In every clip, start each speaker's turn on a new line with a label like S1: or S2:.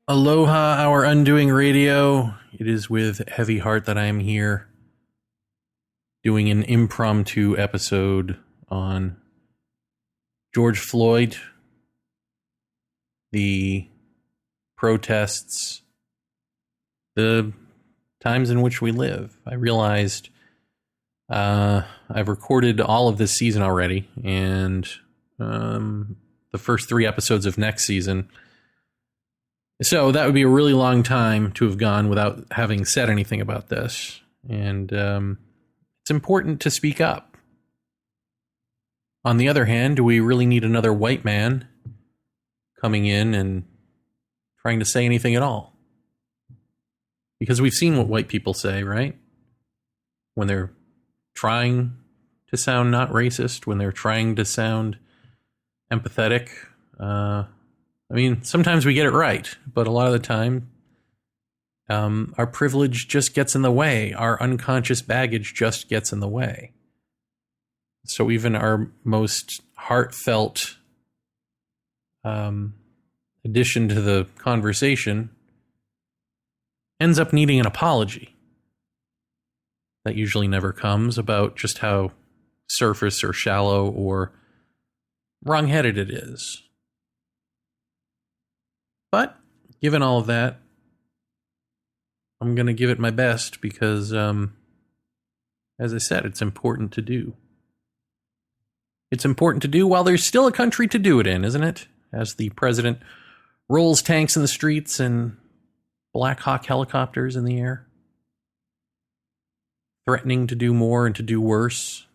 S1: Aloha, our Undoing Radio. It is with heavy heart that I am here doing an impromptu episode on George Floyd, the protests, the times in which we live. I realized I've recorded all of this season already, and the first 3 episodes of next season. So that would be a really long time to have gone without having said anything about this. And it's important to speak up. On the other hand, do we really need another white man coming in and trying to say anything at all? Because we've seen what white people say, right? When they're trying to sound not racist, when they're trying to sound empathetic. I mean, sometimes we get it right, but a lot of the time, our privilege just gets in the way. Our unconscious baggage just gets in the way. So even our most heartfelt addition to the conversation ends up needing an apology. That usually never comes about just how surface or shallow or wrong-headed it is. But given all of that, I'm going to give it my best because, as I said, it's important to do. It's important to do while there's still a country to do it in, isn't it? As the president rolls tanks in the streets and Black Hawk helicopters in the air, threatening to do more and to do worse.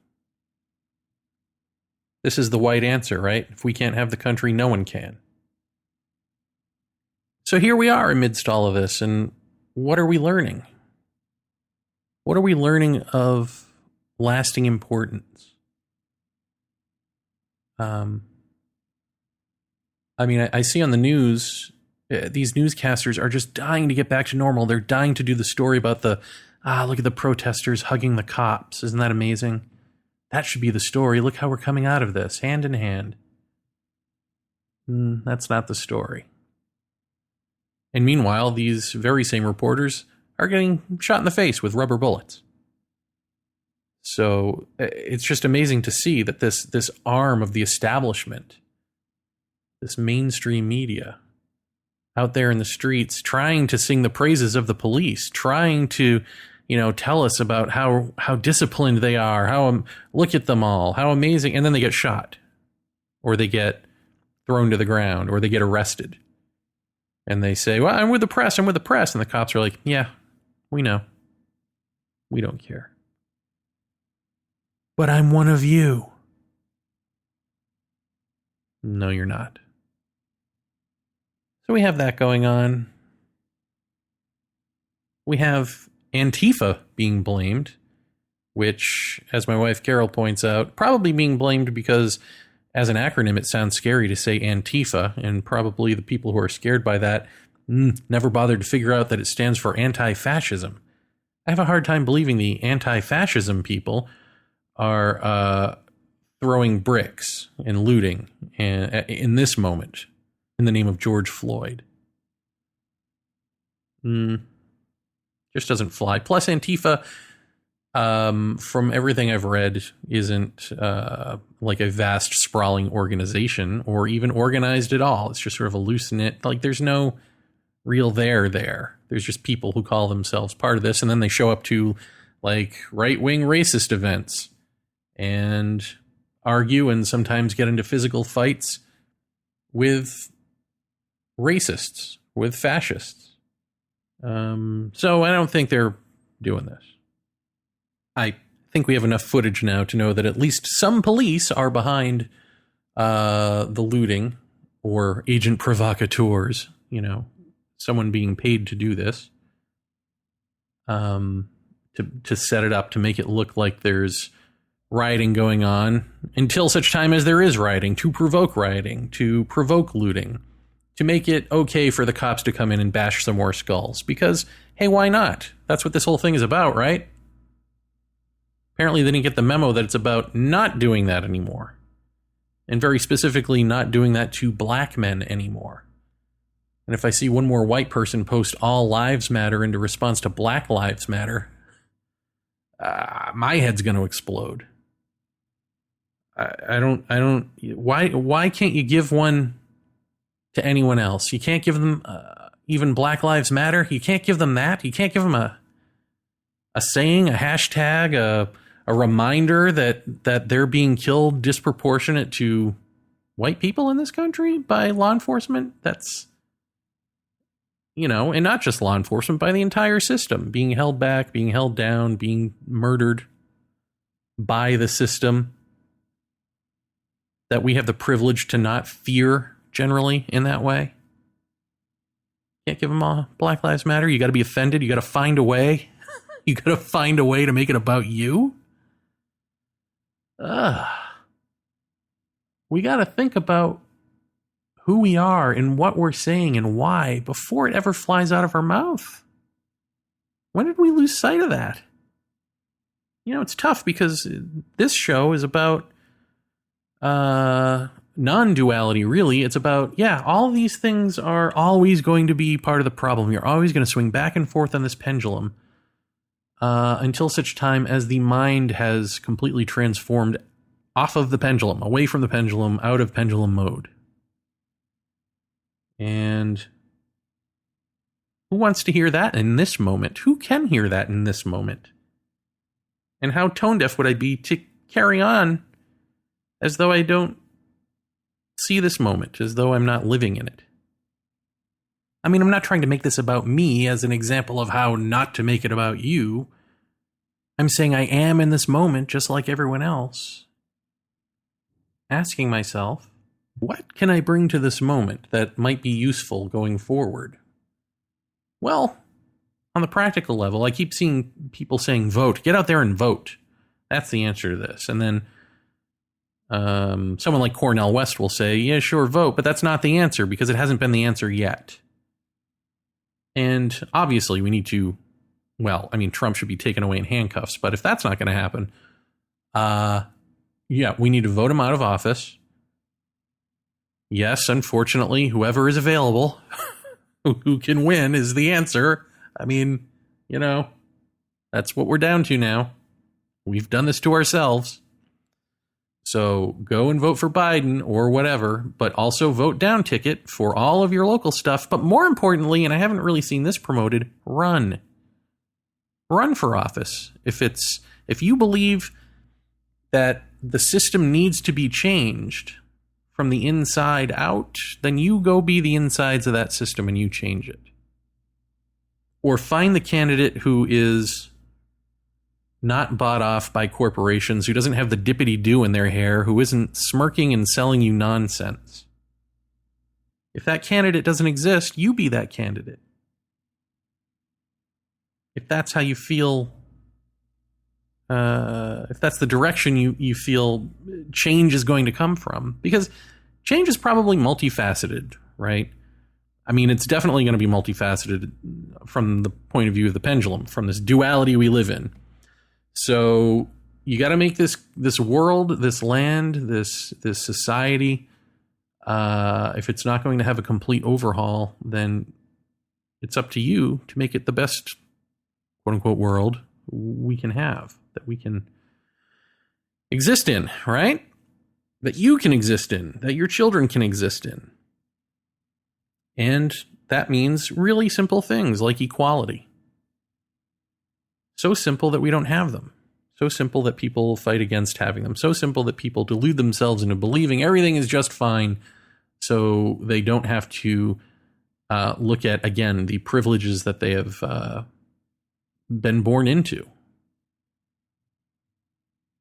S1: This is the white answer, right? If we can't have the country, no one can. So here we are amidst all of this, and what are we learning? What are we learning of lasting importance? I mean, I see on the news, these newscasters are just dying to get back to normal. They're dying to do the story about look at the protesters hugging the cops. Isn't that amazing? That should be the story. Look how we're coming out of this, hand in hand. That's not the story. And meanwhile, these very same reporters are getting shot in the face with rubber bullets. So it's just amazing to see that this arm of the establishment, this mainstream media, out there in the streets trying to sing the praises of the police, trying to, tell us about how disciplined they are, look at them all, how amazing, and then they get shot, or they get thrown to the ground, or they get arrested. And they say, well, I'm with the press. And the cops are like, yeah, we know. We don't care. But I'm one of you. No, you're not. So we have that going on. We have Antifa being blamed, which, as my wife Carol points out, probably being blamed because as an acronym, it sounds scary to say Antifa, and probably the people who are scared by that never bothered to figure out that it stands for anti-fascism. I have a hard time believing the anti-fascism people are throwing bricks and looting in this moment in the name of George Floyd. Just doesn't fly. Plus, Antifa, from everything I've read, isn't like a vast sprawling organization or even organized at all. It's just sort of a loose knit, like there's no real there. There's just people who call themselves part of this, and then they show up to like right-wing racist events and argue and sometimes get into physical fights with racists, with fascists. So I don't think they're doing this. I think we have enough footage now to know that at least some police are behind the looting or agent provocateurs, someone being paid to do this, to set it up, to make it look like there's rioting going on until such time as there is rioting, to provoke looting, to make it okay for the cops to come in and bash some more skulls. Because, hey, why not? That's what this whole thing is about, right? Apparently they didn't get the memo that it's about not doing that anymore. And very specifically, not doing that to black men anymore. And if I see one more white person post all lives matter into response to Black Lives Matter, my head's going to explode. Why can't you give one to anyone else? You can't give them even Black Lives Matter. You can't give them that. You can't give them a saying, a hashtag, a reminder that they're being killed disproportionate to white people in this country by law enforcement. That's, and not just law enforcement, by the entire system being held back, being held down, being murdered by the system. That we have the privilege to not fear generally in that way. Can't give them all Black Lives Matter. You got to be offended. You got to find a way. You got to find a way to make it about you. We got to think about who we are and what we're saying and why before it ever flies out of our mouth. When did we lose sight of that? It's tough because this show is about non-duality, really. It's about, all these things are always going to be part of the problem. You're always going to swing back and forth on this pendulum until such time as the mind has completely transformed off of the pendulum, away from the pendulum, out of pendulum mode. And who wants to hear that in this moment? Who can hear that in this moment? And how tone deaf would I be to carry on as though I don't see this moment, as though I'm not living in it? I mean, I'm not trying to make this about me as an example of how not to make it about you. I'm saying I am in this moment just like everyone else. Asking myself, what can I bring to this moment that might be useful going forward? Well, on the practical level, I keep seeing people saying vote. Get out there and vote. That's the answer to this. And then someone like Cornel West will say, yeah, sure, vote. But that's not the answer because it hasn't been the answer yet. And obviously we need to, Trump should be taken away in handcuffs. But if that's not going to happen, we need to vote him out of office. Yes, unfortunately, whoever is available who can win is the answer. I mean, that's what we're down to now. We've done this to ourselves. So go and vote for Biden or whatever, but also vote down ticket for all of your local stuff. But more importantly, and I haven't really seen this promoted, run. Run for office. If you believe that the system needs to be changed from the inside out, then you go be the insides of that system and you change it. Or find the candidate who is not bought off by corporations, who doesn't have the dippity-do in their hair, who isn't smirking and selling you nonsense. If that candidate doesn't exist, you be that candidate. If that's how you feel, if that's the direction you feel change is going to come from, because change is probably multifaceted, right? I mean, it's definitely going to be multifaceted from the point of view of the pendulum, from this duality we live in. So you got to make this world, this land, this society, if it's not going to have a complete overhaul, then it's up to you to make it the best, quote unquote, world we can have, that we can exist in, right? That you can exist in, that your children can exist in. And that means really simple things like equality. So simple that we don't have them. So simple that people fight against having them. So simple that people delude themselves into believing everything is just fine, so they don't have to look at, again, the privileges that they have been born into,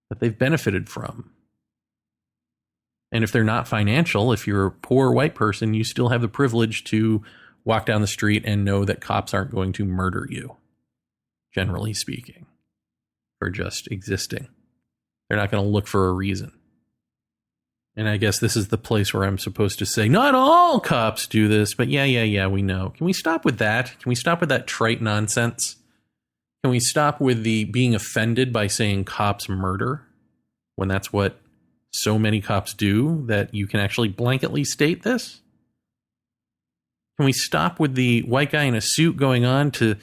S1: that they've benefited from. And if they're not financial, if you're a poor white person, you still have the privilege to walk down the street and know that cops aren't going to murder you, generally speaking, for just existing. They're not going to look for a reason. And I guess this is the place where I'm supposed to say, not all cops do this, but yeah, we know. Can we stop with that? Can we stop with that trite nonsense? Can we stop with the being offended by saying cops murder when that's what so many cops do, that you can actually blanketly state this? Can we stop with the white guy in a suit going on to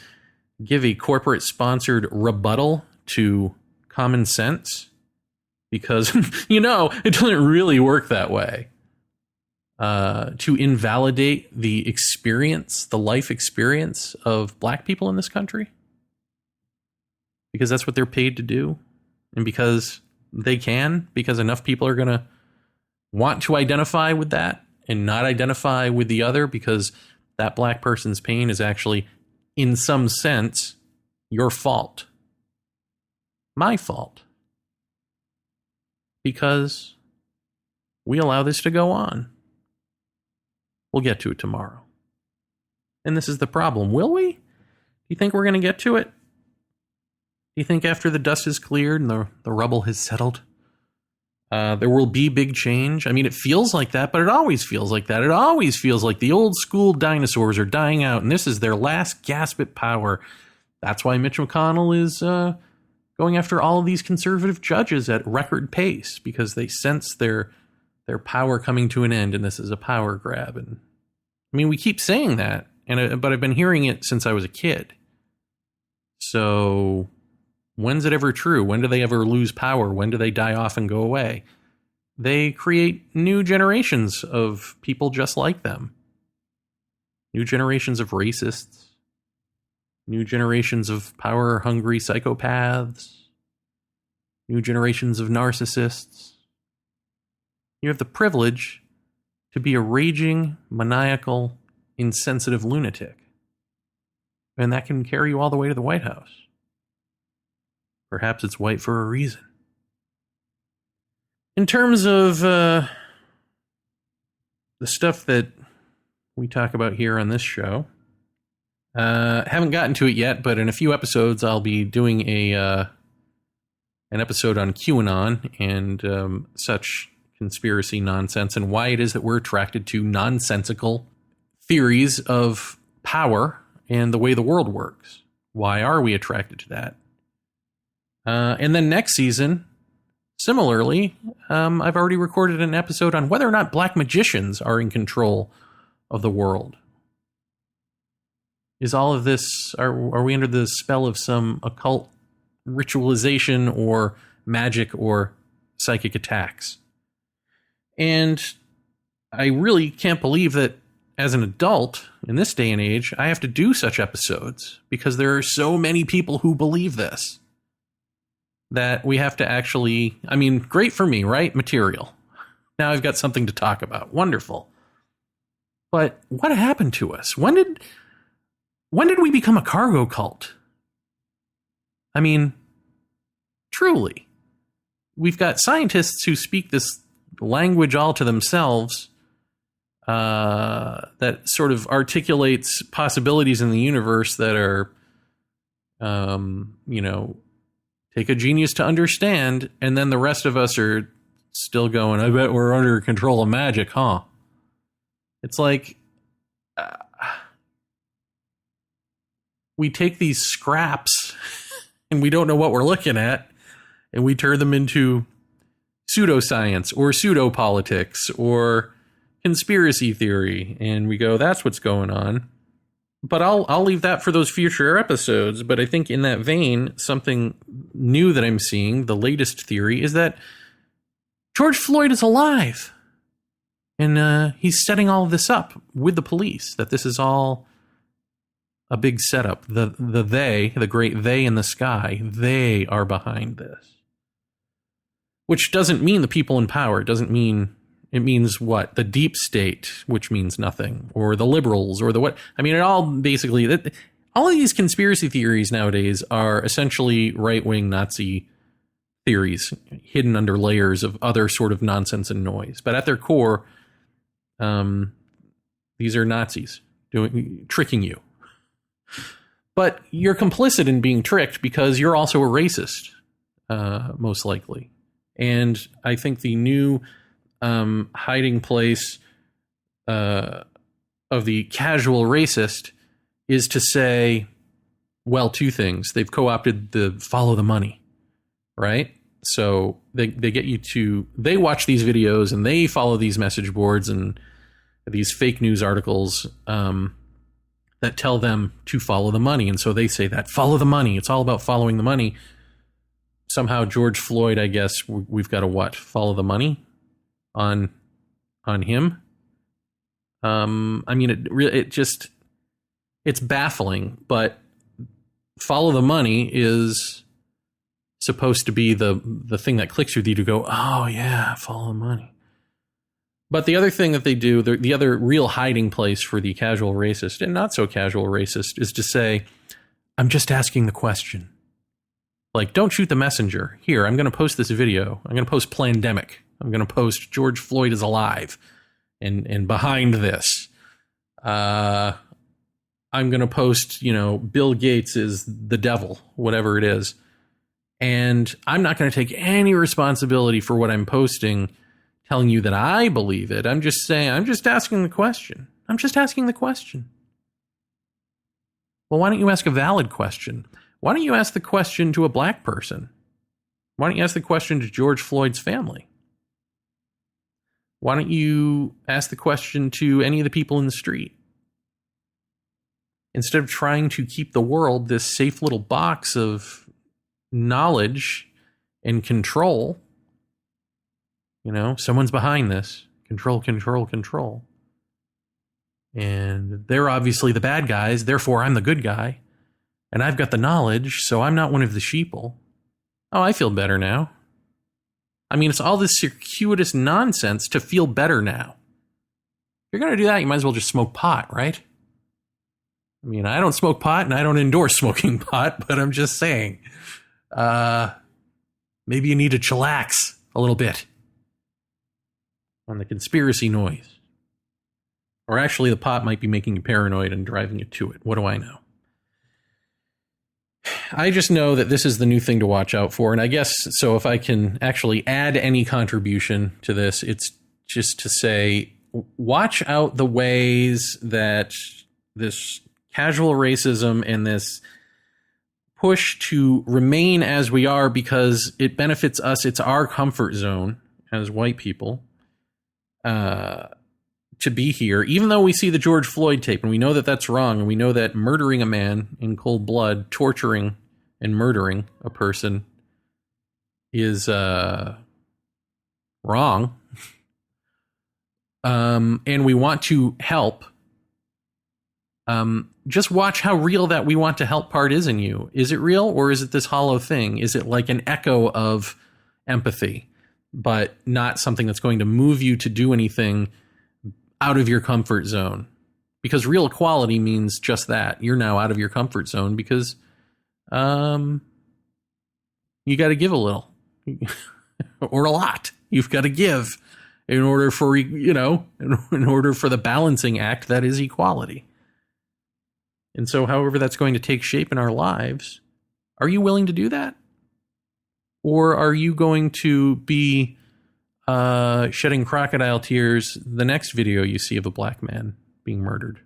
S1: give a corporate-sponsored rebuttal to common sense? Because, it doesn't really work that way. To invalidate the experience, the life experience of black people in this country. Because that's what they're paid to do. And because they can, because enough people are going to want to identify with that and not identify with the other, because that black person's pain is actually, in some sense, your fault. My fault. Because we allow this to go on. We'll get to it tomorrow. And this is the problem. Will we? Do you think we're going to get to it? Do you think after the dust is cleared and the rubble has settled, there will be big change? I mean, it feels like that, but it always feels like that. It always feels like the old school dinosaurs are dying out, and this is their last gasp at power. That's why Mitch McConnell is going after all of these conservative judges at record pace, because they sense their power coming to an end, and this is a power grab. And I mean, we keep saying that, but I've been hearing it since I was a kid. So when's it ever true? When do they ever lose power? When do they die off and go away? They create new generations of people just like them. New generations of racists. New generations of power-hungry psychopaths. New generations of narcissists. You have the privilege to be a raging, maniacal, insensitive lunatic. And that can carry you all the way to the White House. Perhaps it's white for a reason. In terms of the stuff that we talk about here on this show, haven't gotten to it yet, but in a few episodes I'll be doing an episode on QAnon and such conspiracy nonsense, and why it is that we're attracted to nonsensical theories of power and the way the world works. Why are we attracted to that? And then next season, similarly, I've already recorded an episode on whether or not black magicians are in control of the world. Is all of this, are we under the spell of some occult ritualization or magic or psychic attacks? And I really can't believe that as an adult in this day and age, I have to do such episodes, because there are so many people who believe this that we have to actually, I mean, great for me, right? Material. Now I've got something to talk about. Wonderful. But what happened to us? When did we become a cargo cult? I mean, truly, we've got scientists who speak this language all to themselves, that sort of articulates possibilities in the universe that are, take a genius to understand, and then the rest of us are still going, I bet we're under control of magic, huh? It's like, we take these scraps and we don't know what we're looking at, and we turn them into pseudoscience or pseudopolitics or conspiracy theory, and we go, that's what's going on. But I'll leave that for those future episodes. But I think in that vein, something new that I'm seeing, the latest theory, is that George Floyd is alive. And he's setting all of this up with the police, that this is all a big setup. The great they in the sky, they are behind this. Which doesn't mean the people in power. It means what? The deep state, which means nothing. Or the liberals, or the what? I mean, it all basically, all of these conspiracy theories nowadays are essentially right-wing Nazi theories, hidden under layers of other sort of nonsense and noise. But at their core, these are Nazis tricking you. But you're complicit in being tricked because you're also a racist, most likely. And I think the new hiding place of the casual racist is to say, well, two things. They've co-opted the follow the money, right? So they get you to, they watch these videos and they follow these message boards and these fake news articles that tell them to follow the money. And so they say that follow the money. It's all about following the money. Somehow George Floyd, I guess we've got to what? Follow the money on him. I mean, it's baffling, but follow the money is supposed to be the thing that clicks with you to go, oh yeah, follow the money. But the other thing that they do, the other real hiding place for the casual racist and not so casual racist is to say, I'm just asking the question. Like, don't shoot the messenger. Here, I'm going to post this video. I'm going to post Plandemic. I'm going to post George Floyd is alive. And behind this, I'm going to post, Bill Gates is the devil, whatever it is. And I'm not going to take any responsibility for what I'm posting, telling you that I believe it. I'm just saying, I'm just asking the question. I'm just asking the question. Well, why don't you ask a valid question? Why don't you ask the question to a black person? Why don't you ask the question to George Floyd's family? Why don't you ask the question to any of the people in the street? Instead of trying to keep the world this safe little box of knowledge and control, someone's behind this. Control, control, control. And they're obviously the bad guys, therefore I'm the good guy. And I've got the knowledge, so I'm not one of the sheeple. Oh, I feel better now. I mean, it's all this circuitous nonsense to feel better now. If you're going to do that, you might as well just smoke pot, right? I mean, I don't smoke pot and I don't endorse smoking pot, but I'm just saying, maybe you need to chillax a little bit on the conspiracy noise. Or actually, the pot might be making you paranoid and driving you to it. What do I know? I just know that this is the new thing to watch out for. And I guess, so if I can actually add any contribution to this, it's just to say, watch out the ways that this casual racism and this push to remain as we are because it benefits us. It's our comfort zone as white people to be here, even though we see the George Floyd tape and we know that that's wrong. And we know that murdering a man in cold blood, torturing and murdering a person is wrong. And we want to help. Just watch how real that we want to help part is in you. Is it real or is it this hollow thing? Is it like an echo of empathy, but not something that's going to move you to do anything out of your comfort zone? Because real equality means just that. You're now out of your comfort zone because you got to give a little or a lot. You've got to give in order for, in order for the balancing act that is equality. And so however that's going to take shape in our lives, are you willing to do that? Or are you going to be shedding crocodile tears the next video you see of a black man being murdered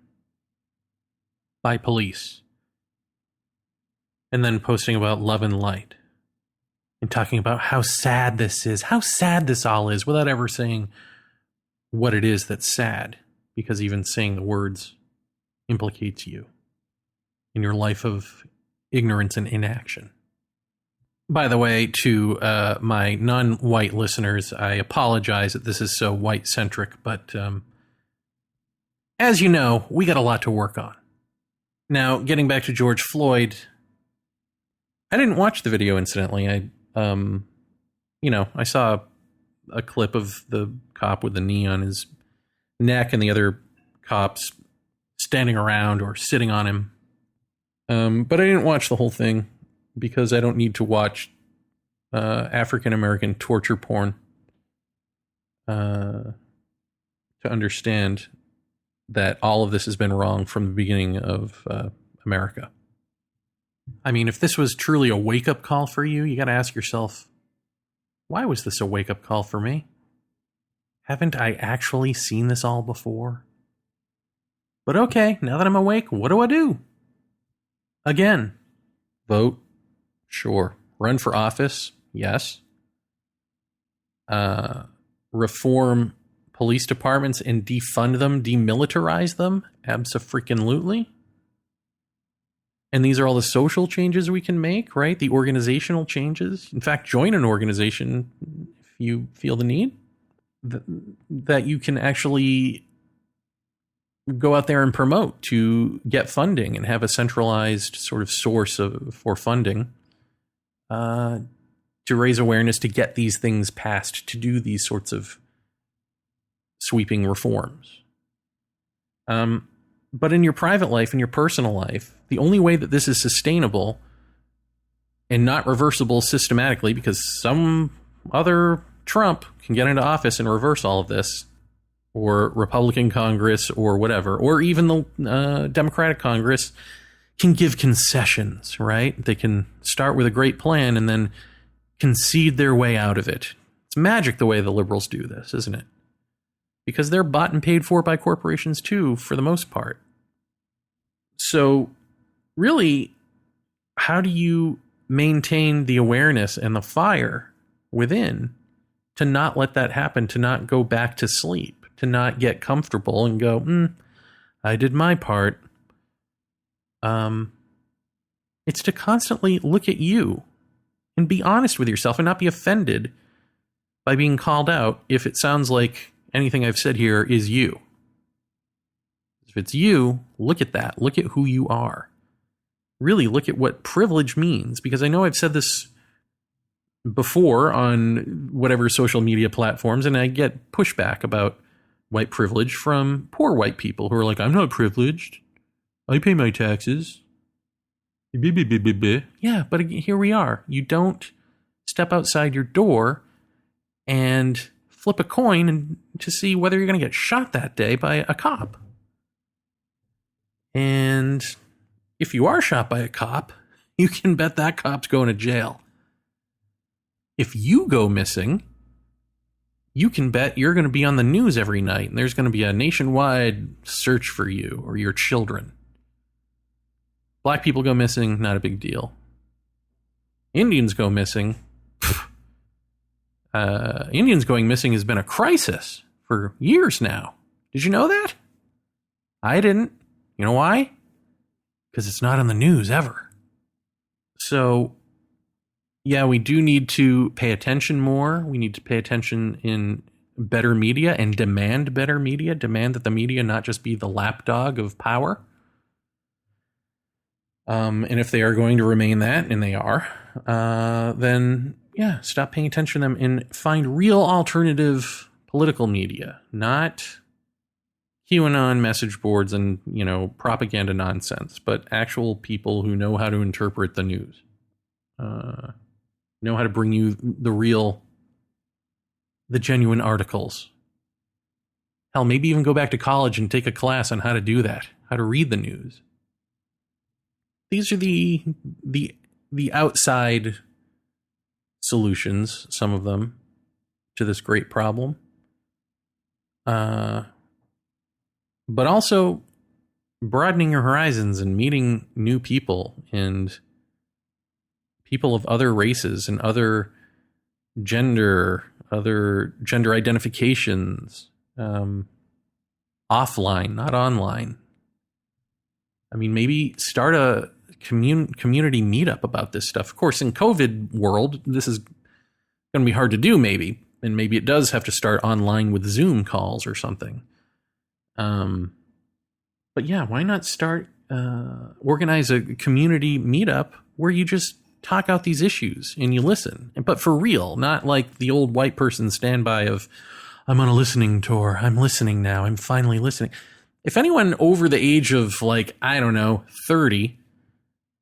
S1: by police, and then posting about love and light and talking about how sad this is, how sad this all is, without ever saying what it is that's sad, because even saying the words implicates you in your life of ignorance and inaction. By the way, to my non-white listeners, I apologize that this is so white-centric, but as you know, we got a lot to work on. Now, getting back to George Floyd, I didn't watch the video, incidentally. I saw a clip of the cop with the knee on his neck and the other cops standing around or sitting on him. But I didn't watch the whole thing, because I don't need to watch African-American torture porn to understand that all of this has been wrong from the beginning of America. I mean, if this was truly a wake-up call for you, you got to ask yourself, why was this a wake-up call for me? Haven't I actually seen this all before? But okay, now that I'm awake, what do I do? Again, vote. Sure. Run for office? Yes. Reform police departments and defund them, demilitarize them? Abso-freaking-lutely. And these are all the social changes we can make, right? The organizational changes. In fact, join an organization if you feel the need. That you can actually go out there and promote to get funding and have a centralized sort of source for funding to raise awareness, to get these things passed, to do these sorts of sweeping reforms. But in your private life, in your personal life, the only way that this is sustainable and not reversible systematically, because some other Trump can get into office and reverse all of this, or Republican Congress or whatever, or even the Democratic Congress can give concessions, right? They can start with a great plan and then concede their way out of it. It's magic the way the liberals do this, isn't it? Because they're bought and paid for by corporations too, for the most part. So really, how do you maintain the awareness and the fire within to not let that happen, to not go back to sleep, to not get comfortable and go, I did my part? It's to constantly look at you and be honest with yourself and not be offended by being called out if it sounds like anything I've said here is you. If it's you, look at that. Look at who you are. Really look at what privilege means, because I know I've said this before on whatever social media platforms, and I get pushback about white privilege from poor white people who are like, I'm not privileged. I pay my taxes. Yeah, but here we are. You don't step outside your door and flip a coin to see whether you're going to get shot that day by a cop. And if you are shot by a cop, you can bet that cop's going to jail. If you go missing, you can bet you're going to be on the news every night, and there's going to be a nationwide search for you or your children. Black people go missing, not a big deal. Indians go missing. Indians going missing has been a crisis for years now. Did you know that? I didn't. You know why? Because it's not on the news ever. So, yeah, we do need to pay attention more. We need to pay attention in better media and demand better media. Demand that the media not just be the lapdog of power. And if they are going to remain that, and they are, then, yeah, stop paying attention to them and find real alternative political media, not QAnon message boards and, propaganda nonsense, but actual people who know how to interpret the news, know how to bring you the genuine articles. Hell, maybe even go back to college and take a class on how to do that, how to read the news. These are the outside solutions, some of them, to this great problem. But also broadening your horizons and meeting new people and people of other races and other gender identifications, offline, not online. I mean, maybe start a community meetup about this stuff. Of course, in COVID world, this is going to be hard to do, maybe. And maybe it does have to start online with Zoom calls or something. But yeah, why not organize a community meetup where you just talk out these issues and you listen, but for real, not like the old white person standby of, I'm on a listening tour. I'm listening now. I'm finally listening. If anyone over the age of 30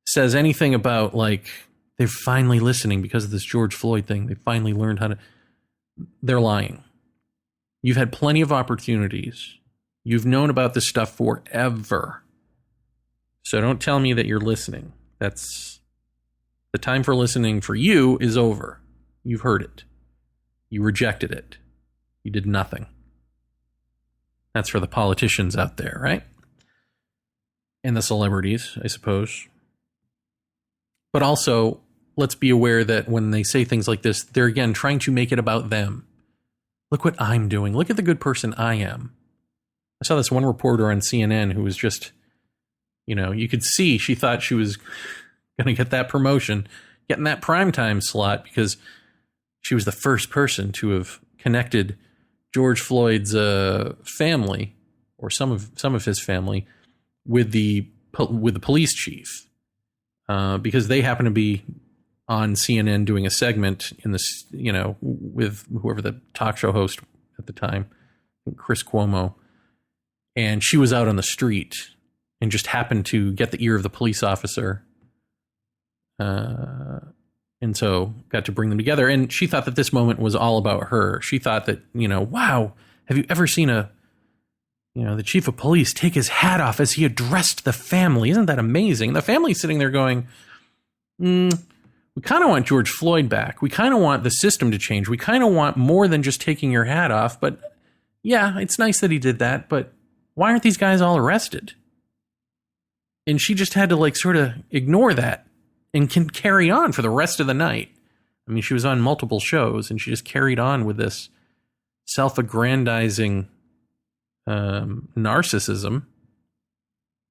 S1: says anything about they're finally listening because of this George Floyd thing, they finally learned how to, they're lying. You've had plenty of opportunities. You've known about this stuff forever. So don't tell me that you're listening. That's the time for listening for you is over. You've heard it. You rejected it. You did nothing. That's for the politicians out there, right? And the celebrities, I suppose. But also, let's be aware that when they say things like this, they're again trying to make it about them. Look what I'm doing. Look at the good person I am. I saw this one reporter on CNN who was just, you could see she thought she was going to get that promotion, getting that primetime slot, because she was the first person to have connected George Floyd's family, or some of his family, with the police chief, because they happen to be on CNN doing a segment in this, with whoever the talk show host at the time, Chris Cuomo, and she was out on the street and just happened to get the ear of the police officer, and so got to bring them together. And she thought that this moment was all about her. She thought that, wow, have you ever seen the chief of police take his hat off as he addressed the family? Isn't that amazing? The family's sitting there going, we kind of want George Floyd back. We kind of want the system to change. We kind of want more than just taking your hat off. But yeah, it's nice that he did that. But why aren't these guys all arrested? And she just had to sort of ignore that and can carry on for the rest of the night. I mean, she was on multiple shows and she just carried on with this self-aggrandizing narcissism,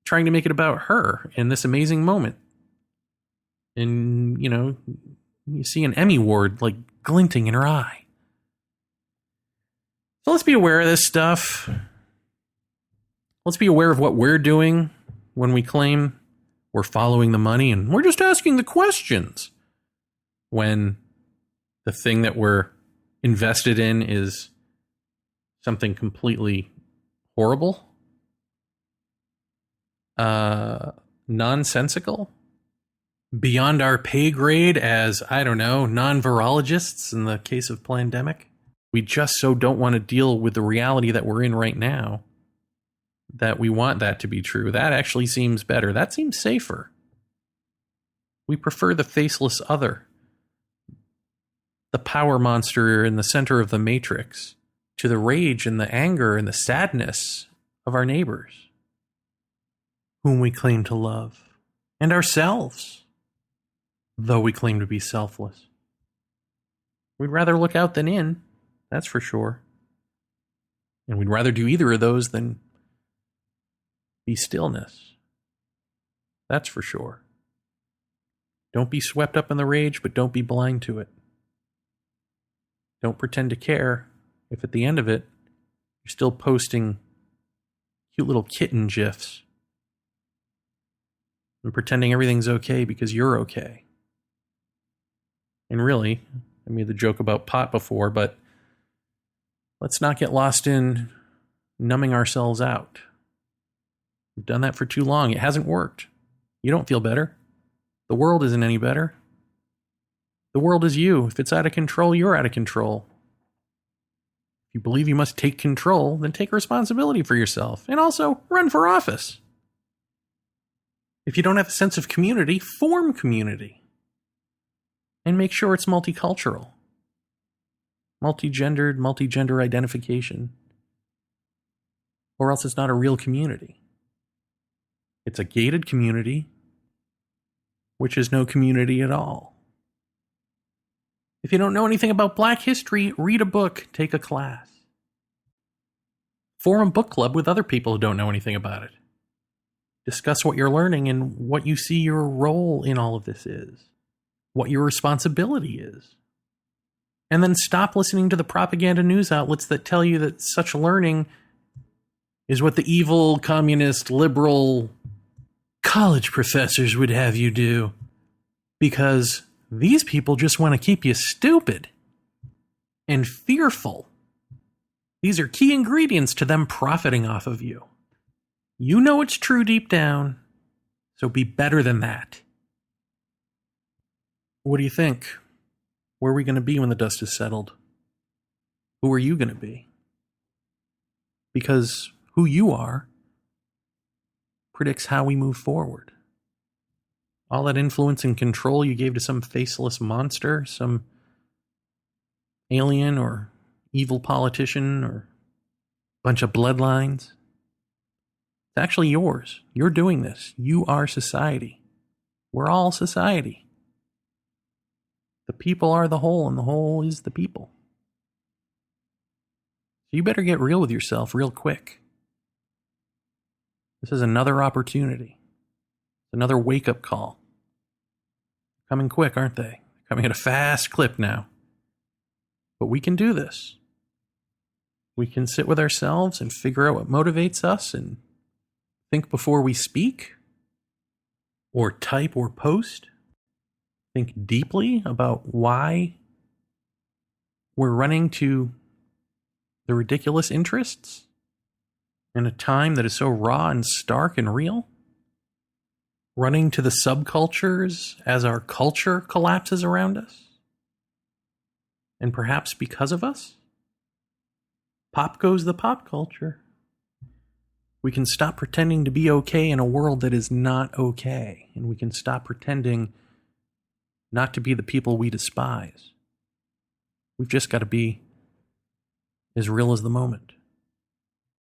S1: trying to make it about her in this amazing moment. And, you see an Emmy award glinting in her eye. So let's be aware of this stuff. Let's be aware of what we're doing when we claim we're following the money and we're just asking the questions, when the thing that we're invested in is something completely horrible, nonsensical, beyond our pay grade as, non-virologists in the case of pandemic. We just so don't want to deal with the reality that we're in right now that we want that to be true. That actually seems better. That seems safer. We prefer the faceless other, the power monster in the center of the matrix, to the rage and the anger and the sadness of our neighbors, whom we claim to love, and ourselves, though we claim to be selfless. We'd rather look out than in, that's for sure. And we'd rather do either of those than be stillness. That's for sure. Don't be swept up in the rage, but don't be blind to it. Don't pretend to care if at the end of it, you're still posting cute little kitten gifs and pretending everything's okay because you're okay. And really, I made the joke about pot before, but let's not get lost in numbing ourselves out. We've done that for too long. It hasn't worked. You don't feel better. The world isn't any better. The world is you. If it's out of control, you're out of control. If you believe you must take control, then take responsibility for yourself. And also, run for office. If you don't have a sense of community, form community. And make sure it's multicultural. Multi-gender identification. Or else it's not a real community. It's a gated community, which is no community at all. If you don't know anything about Black history, read a book, take a class. Form a book club with other people who don't know anything about it. Discuss what you're learning and what you see your role in all of this is, what your responsibility is. And then stop listening to the propaganda news outlets that tell you that such learning is what the evil, communist, liberal college professors would have you do. Because these people just want to keep you stupid and fearful. These are key ingredients to them profiting off of you. You know it's true deep down, so be better than that. What do you think? Where are we going to be when the dust is settled? Who are you going to be? Because who you are predicts how we move forward. All that influence and control you gave to some faceless monster, some alien or evil politician or bunch of bloodlines, it's actually yours. You're doing this. You are society. We're all society. The people are the whole, and the whole is the people. So you better get real with yourself real quick. This is another opportunity. Another wake-up call. Coming quick, aren't they? Coming at a fast clip now. But we can do this. We can sit with ourselves and figure out what motivates us and think before we speak or type or post. Think deeply about why we're running to the ridiculous interests in a time that is so raw and stark and real. Running to the subcultures as our culture collapses around us. And perhaps because of us, pop goes the pop culture. We can stop pretending to be okay in a world that is not okay. And we can stop pretending not to be the people we despise. We've just got to be as real as the moment.